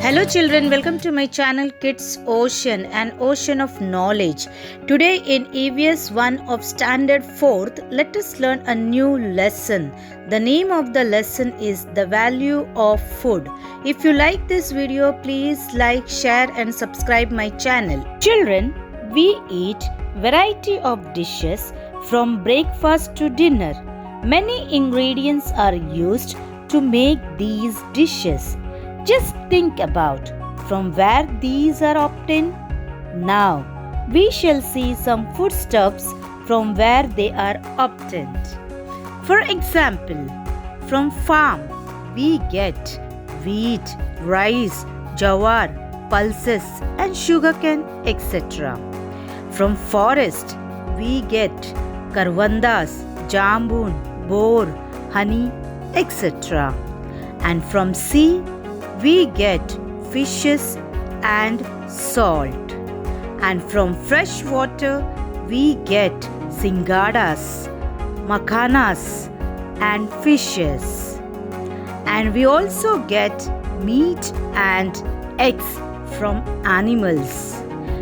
Hello children, welcome to my channel Kids Ocean, an ocean of knowledge. Today in EVS 1 of Standard 4th, let us learn a new lesson. The name of the lesson is The Value of Food. If you like this video, please like, share and subscribe my channel. Children, we eat variety of dishes from breakfast to dinner. Many ingredients are used to make these dishes. Just think about from where these are obtained. Now, we shall see some foodstuffs from where they are obtained. For example, from farm we get wheat, rice, jawar, pulses and sugarcane, etc. From forest we get karvandas, jambun, boar, honey, etc. And from sea we get fishes and salt. And from fresh water we get singadas, makhanas and fishes. And we also get meat and eggs from animals.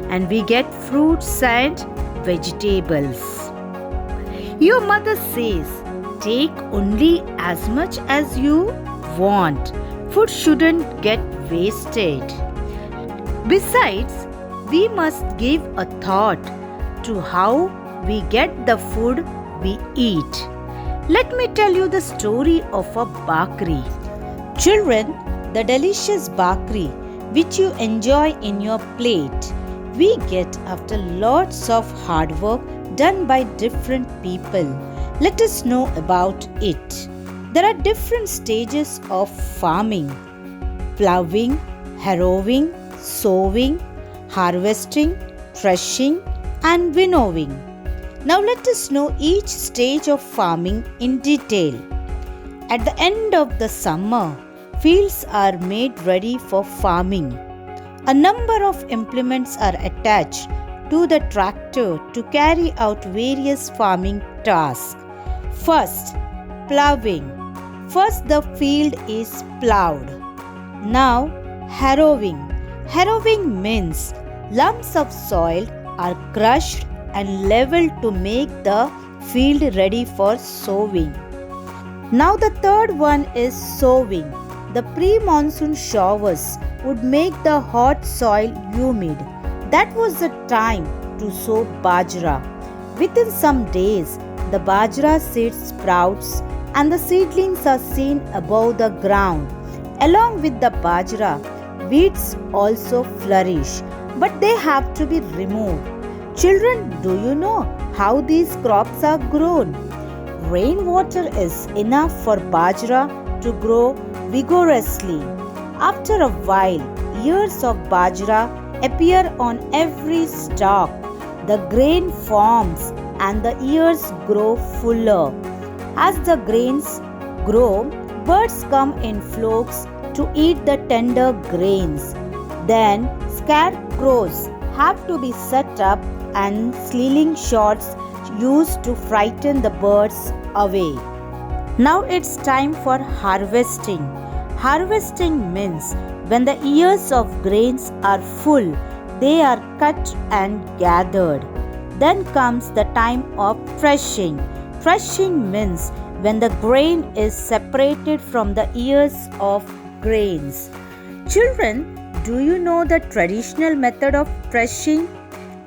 And we get fruits and vegetables. Your mother says, take only as much as you want. Food shouldn't get wasted. Besides, we must give a thought to how we get the food we eat. Let me tell you the story of a bakri. Children, the delicious bakri which you enjoy in your plate, we get after lots of hard work done by different people. Let us know about it. There are different stages of farming: plowing, harrowing, sowing, harvesting, threshing and winnowing. Now let us know each stage of farming in detail. At the end of the summer, fields are made ready for farming. A number of implements are attached to the tractor to carry out various farming tasks. First, plowing. First the field is plowed. Now harrowing. Harrowing means lumps of soil are crushed and leveled to make the field ready for sowing. Now the third one is sowing. The pre-monsoon showers would make the hot soil humid. That was the time to sow bajra. Within some days, the bajra seed sprouts and the seedlings are seen above the ground. Along with the bajra, weeds also flourish, but they have to be removed. Children, do you know how these crops are grown? Rainwater is enough for bajra to grow vigorously. After a while, ears of bajra appear on every stalk. The grain forms and the ears grow fuller. As the grains grow, birds come in flocks to eat the tender grains. Then scarecrows have to be set up and sling shots used to frighten the birds away. Now it's time for harvesting. Harvesting means when the ears of grains are full, they are cut and gathered. Then comes the time of threshing. Threshing means when the grain is separated from the ears of grains. Children, do you know the traditional method of threshing?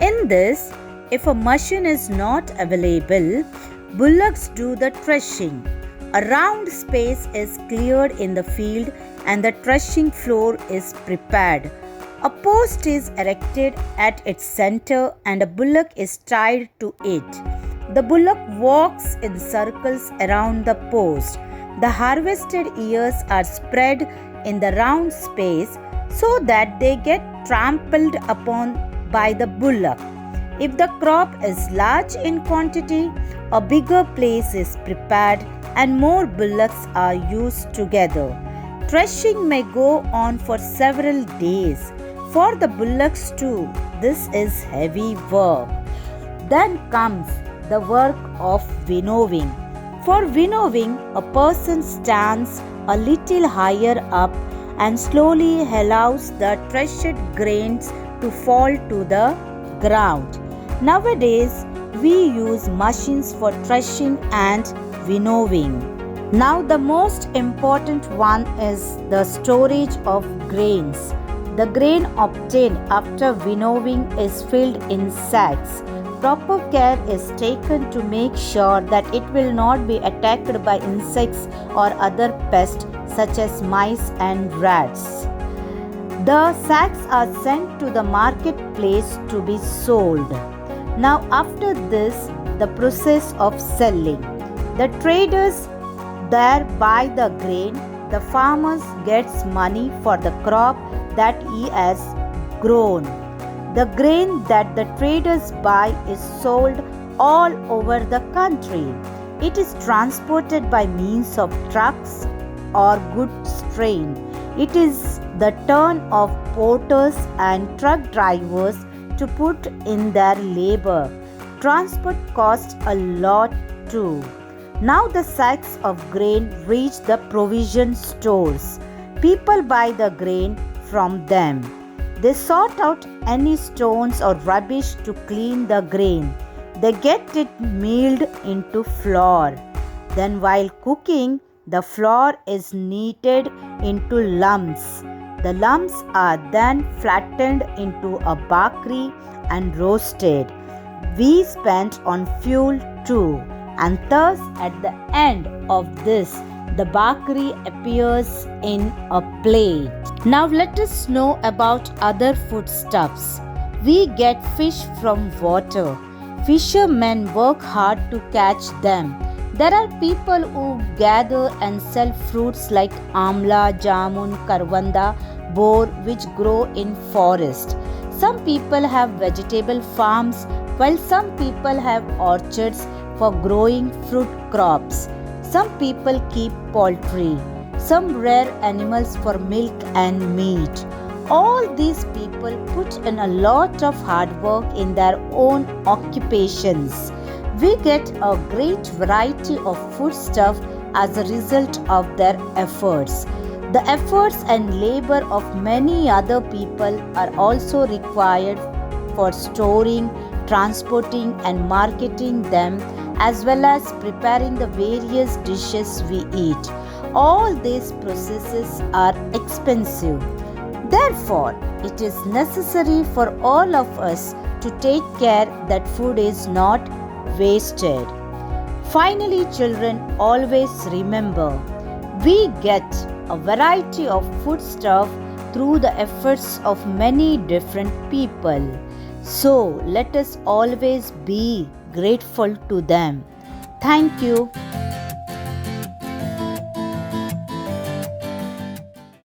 In this, if a machine is not available, bullocks do the threshing. A round space is cleared in the field and the threshing floor is prepared. A post is erected at its center and a bullock is tied to it. The bullock walks in circles around the post. The harvested ears are spread in the round space so that they get trampled upon by the bullock. If the crop is large in quantity, a bigger place is prepared and more bullocks are used together. Threshing may go on for several days. For the bullocks too, this is heavy work. Then comes the work of winnowing. For winnowing, a person stands a little higher up and slowly allows the threshed grains to fall to the ground. Nowadays, we use machines for threshing and winnowing. Now, the most important one is the storage of grains. The grain obtained after winnowing is filled in sacks. Proper care is taken to make sure that it will not be attacked by insects or other pests such as mice and rats. The sacks are sent to the marketplace to be sold. Now, after this, the process of selling. The traders there buy the grain. The farmer gets money for the crop that he has grown. The grain that the traders buy is sold all over the country. It is transported by means of trucks or goods train. It is the turn of porters and truck drivers to put in their labor. Transport costs a lot too. Now the sacks of grain reach the provision stores. People buy the grain from them. They sort out any stones or rubbish to clean the grain. They get it milled into flour. Then while cooking, the flour is kneaded into lumps. The lumps are then flattened into a bakri and roasted. We spent on fuel too, and thus at the end of this, the bakri appears in a plate. Now let us know about other foodstuffs. We get fish from water. Fishermen work hard to catch them. There are people who gather and sell fruits like amla, jamun, karwanda, bor, which grow in forest. Some people have vegetable farms, while some people have orchards for growing fruit crops. Some people keep poultry. Some rear animals for milk and meat. All these people put in a lot of hard work in their own occupations. We get a great variety of foodstuff as a result of their efforts. The efforts and labor of many other people are also required for storing, transporting, and marketing them, as well as preparing the various dishes we eat. All these processes are expensive. Therefore, it is necessary for all of us to take care that food is not wasted. Finally, children, always remember, we get a variety of foodstuff through the efforts of many different people. So, let us always be grateful to them. Thank you.